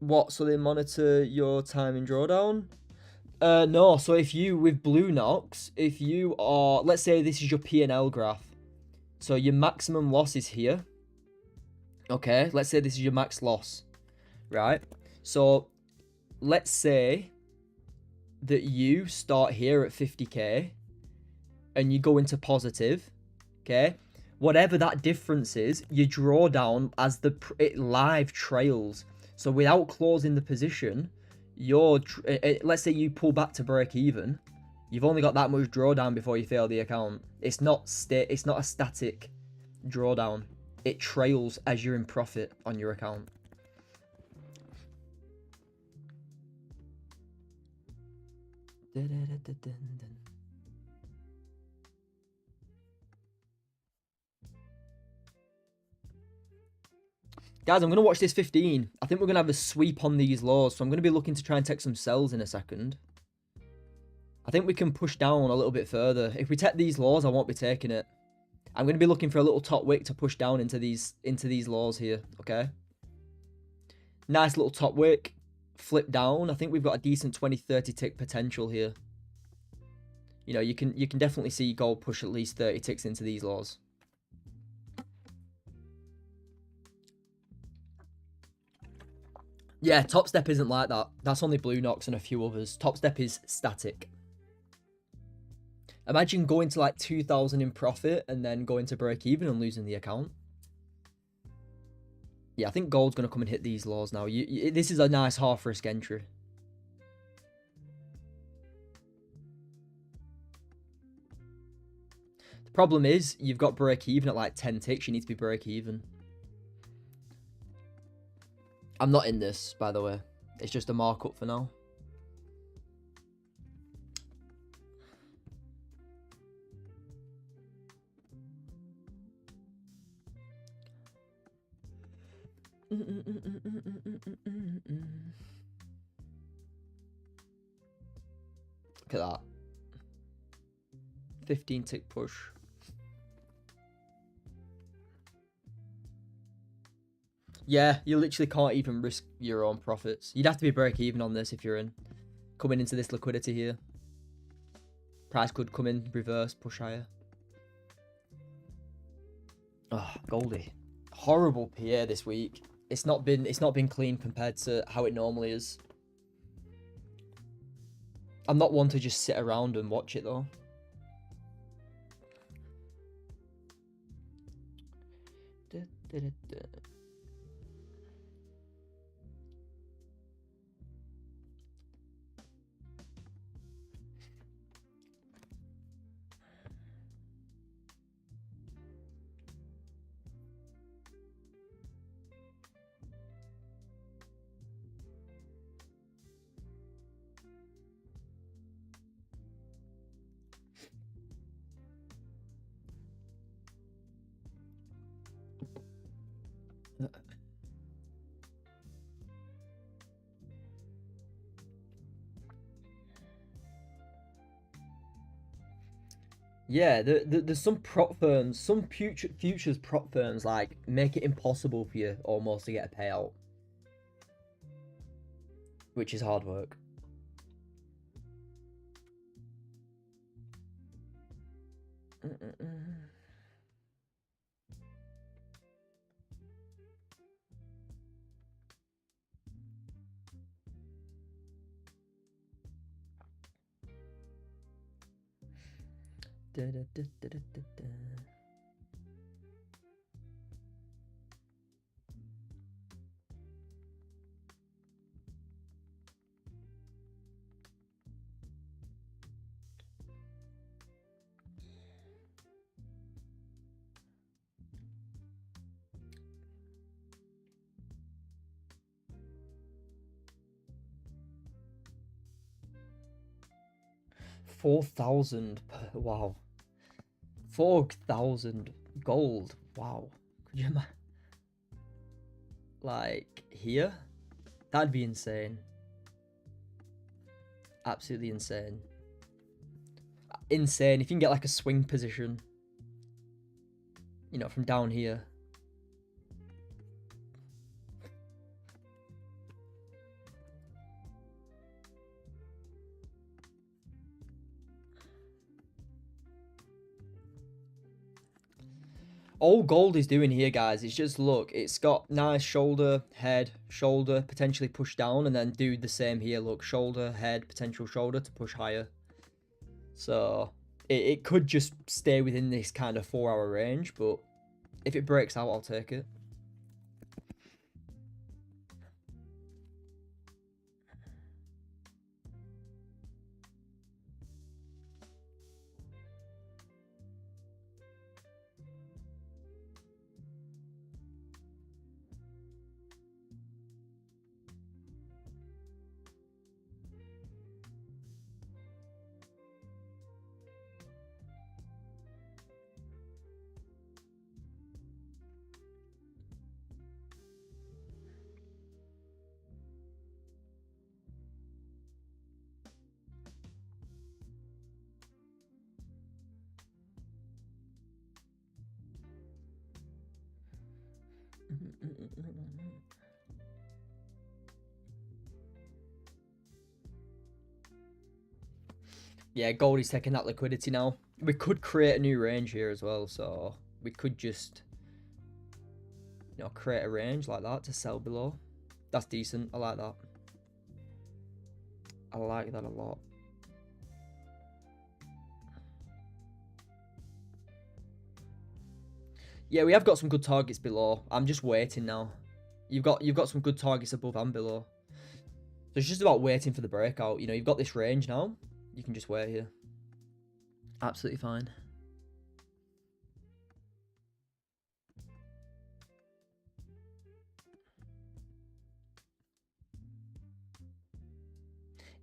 What? So they monitor your time in drawdown? No. So if you, with Blue Nox, if you are, let's say this is your P&L graph. So your maximum loss is here. Okay, let's say this is your max loss, right? So let's say that you start here at 50k and you go into positive, okay? Whatever that difference is, you draw down as it live trails. So without closing the position, let's say you pull back to break even, you've only got that much drawdown before you fail the account. It's not a static drawdown. It trails as you're in profit on your account. Guys, I'm going to watch this 15. I think we're going to have a sweep on these lows, so I'm going to be looking to try and take some sells in a second. I think we can push down a little bit further. If we take these lows, I won't be taking it. I'm going to be looking for a little top wick to push down into these lows here, okay? Nice little top wick. Flip down. I think we've got a decent 20-30 tick potential here. You know, you can definitely see gold push at least 30 ticks into these lows. Yeah, Top Step isn't like that. That's only Blue Nox and a few others. Top Step is static. Imagine going to like 2,000 in profit and then going to break even and losing the account. Yeah, I think gold's going to come and hit these lows now. This is a nice half risk entry. The problem is you've got break even at like 10 ticks. You need to be break even. I'm not in this, by the way. It's just a markup for now. Look at that. 15 tick push. Yeah, you literally can't even risk your own profits. You'd have to be break even on this if you're in. Coming into this liquidity here. Price could come in, reverse, push higher. Oh, Goldie. Horrible PA this week. It's not been clean compared to how it normally is. I'm not one to just sit around and watch it though. Yeah, there's some prop firms, some futures prop firms like make it impossible for you almost to get a payout, which is hard work. Da, da, da, da, da, da. 4,000. Wow. 4,000 gold. Wow. Could you imagine? Like, here? That'd be insane. Absolutely insane. insane. If you can get like a swing position, you know, from down here. All gold is doing here, guys, is just look, it's got nice shoulder, head, shoulder, potentially push down, and then do the same here. Look, shoulder, head, potential shoulder to push higher. So it could just stay within this kind of 4-hour range, but if it breaks out, I'll take it. Yeah, gold is taking that liquidity now. We could create a new range here as well, so we could just, you know, create a range like that to sell below. That's decent. I like that. I like that a lot. Yeah, we have got some good targets below. I'm just waiting now. You've got some good targets above and below. So it's just about waiting for the breakout. You know, you've got this range now. You can just wait here. Absolutely fine.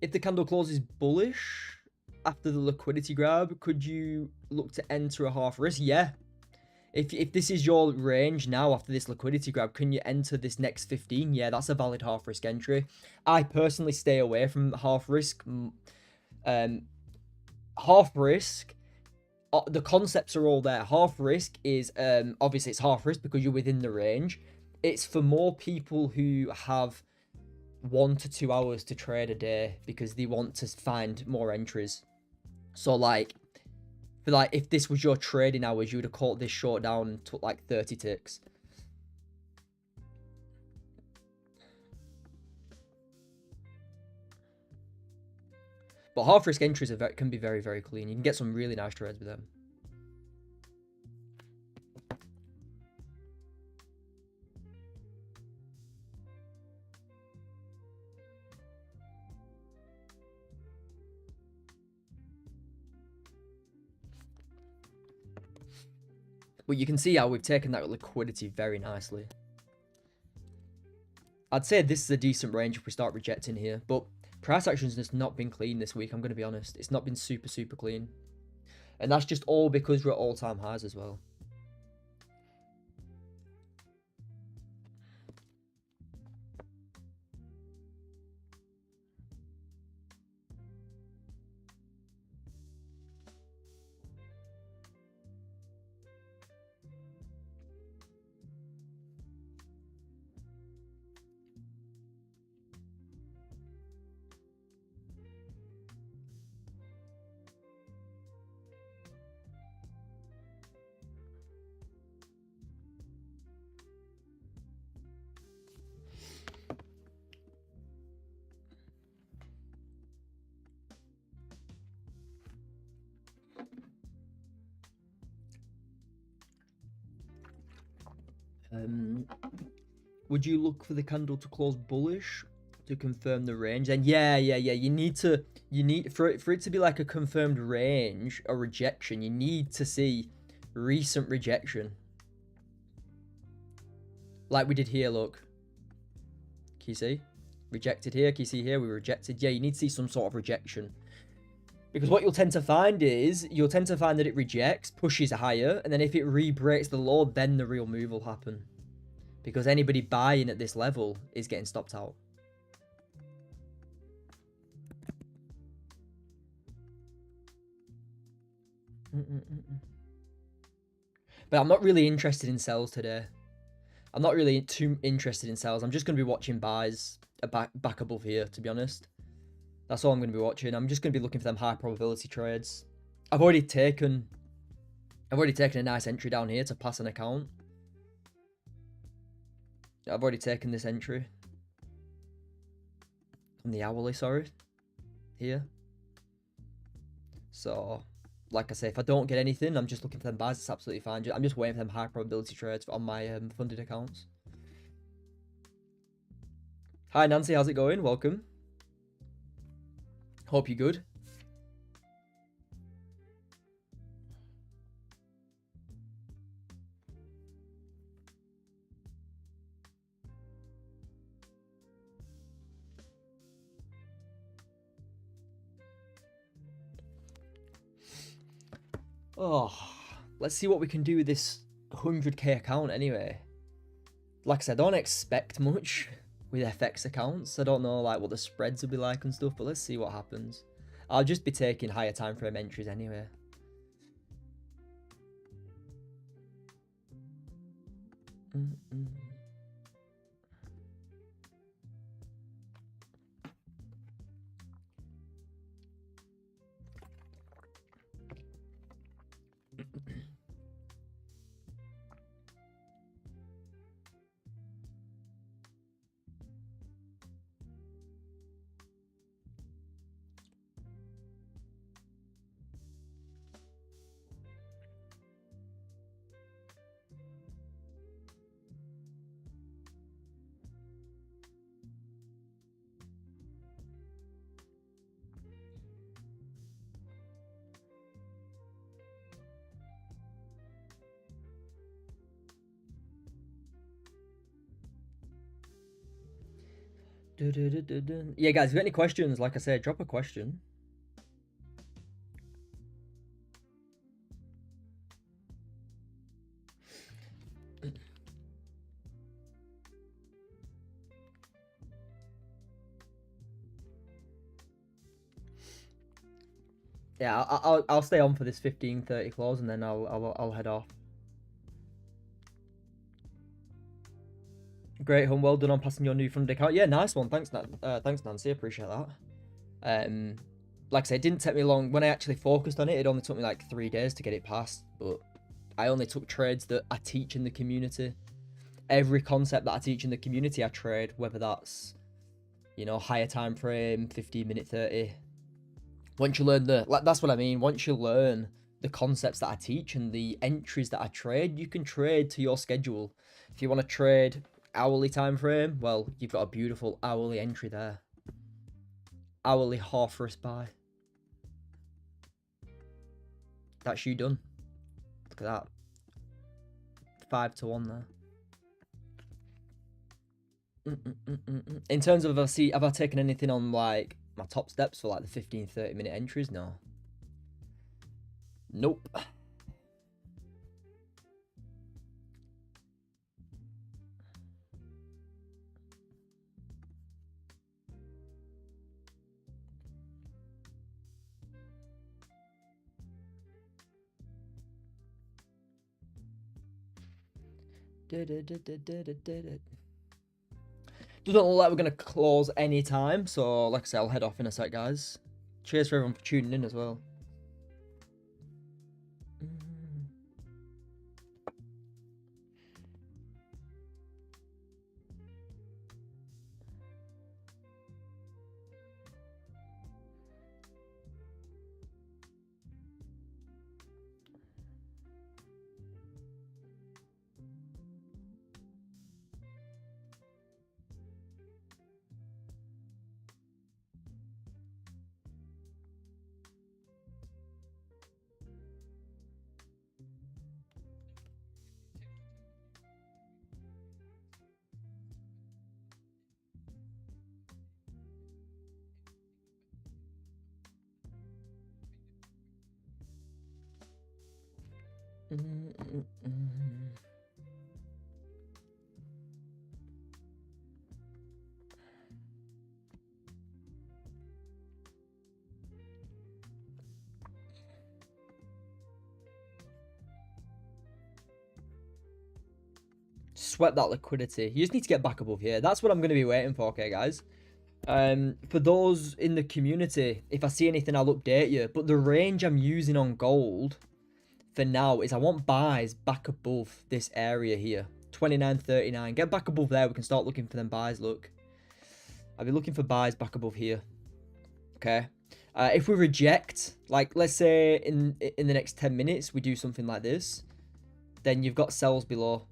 If the candle closes bullish after the liquidity grab, could you look to enter a half risk? Yeah. If this is your range now after this liquidity grab, can you enter this next 15? Yeah, that's a valid half risk entry. I personally stay away from half risk. Half risk, the concepts are all there. Half risk is obviously it's half risk because you're within the range. It's for more people who have 1 to 2 hours to trade a day because they want to find more entries. So like, if this was your trading hours, you would have caught this short down and took like 30 ticks. But half risk entries can be very, very clean. You can get some really nice trades with them. But you can see how we've taken that liquidity very nicely. I'd say this is a decent range if we start rejecting here. But price action's just not been clean this week, I'm going to be honest. It's not been super, super clean. And that's just all because we're at all-time highs as well. Would you look for the candle to close bullish to confirm the range? And yeah. You need for it to be like a confirmed range or rejection. You need to see recent rejection, like we did here. Look, can you see? Rejected here. Can you see here? We rejected. Yeah, you need to see some sort of rejection. Because what you'll tend to find is, that it rejects, pushes higher, and then if it re-breaks the low, then the real move will happen. Because anybody buying at this level is getting stopped out. But I'm not really interested in sells today. I'm not really too interested in sells. I'm just going to be watching buys back above here, to be honest. That's all I'm going to be watching. I'm just going to be looking for them high probability trades. I've already taken a nice entry down here to pass an account. I've already taken this entry. On the hourly, sorry. Here. So, like I say, if I don't get anything, I'm just looking for them buys. It's absolutely fine. I'm just waiting for them high probability trades on my funded accounts. Hi, Nancy. How's it going? Welcome. Hope you're good. Oh, let's see what we can do with this 100k account anyway. Like I said, I don't expect much with FX accounts. I don't know like what the spreads will be like and stuff, but let's see what happens. I'll just be taking higher time frame entries anyway. Yeah, guys, if you got any questions, like I said, drop a question. Yeah, I'll stay on for this 15:30 close, and then I'll head off. Great, home. Well done on passing your new funded account. Yeah, nice one. Thanks, Nancy. Appreciate that. Like I said, it didn't take me long. When I actually focused on it, it only took me like 3 days to get it passed. But I only took trades that I teach in the community. Every concept that I teach in the community, I trade. Whether that's, you know, higher time frame, 15-minute, 30. Once you learn that's what I mean. Once you learn the concepts that I teach and the entries that I trade, you can trade to your schedule. If you want to trade hourly time frame, well, you've got a beautiful hourly entry there. Hourly half risk buy. That's you done. Look at that. 5 to 1 there. In terms of, have I taken anything on like my top steps for like the 15-30 minute entries? No. Nope. Doesn't look like we're going to close any time, so like I said, I'll head off in a sec, guys. Cheers for everyone for tuning in as well. sweat that liquidity. You just need to get back above here. That's what I'm going to be waiting for, okay, guys? For those in the community, if I see anything, I'll update you. But the range I'm using on gold for now is I want buys back above this area here. 29.39. Get back above there. We can start looking for them buys, look. I'll be looking for buys back above here. Okay. If we reject, like, let's say in the next 10 minutes, we do something like this, then you've got sells below,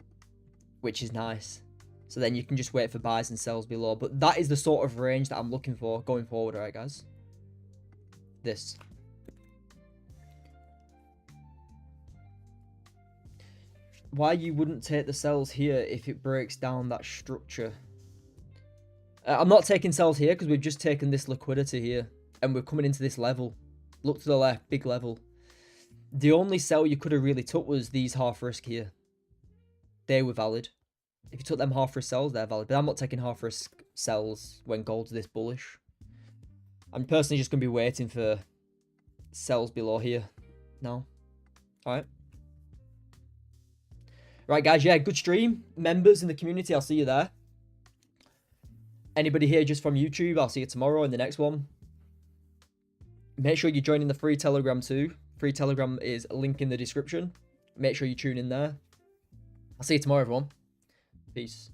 which is nice. So then you can just wait for buys and sells below. But that is the sort of range that I'm looking for going forward, alright, guys? This. Why you wouldn't take the sells here if it breaks down that structure? I'm not taking sells here because we've just taken this liquidity here. And we're coming into this level. Look to the left, big level. The only sell you could have really took was these half risk here. They were valid. If you took them half risk sells, they're valid. But I'm not taking half risk sells when gold's this bullish. I'm personally just going to be waiting for sells below here now. Alright. Right, guys. Yeah, good stream. Members in the community, I'll see you there. Anybody here just from YouTube, I'll see you tomorrow in the next one. Make sure you're joining the free Telegram too. Free Telegram is a link in the description. Make sure you tune in there. I'll see you tomorrow, everyone. Peace.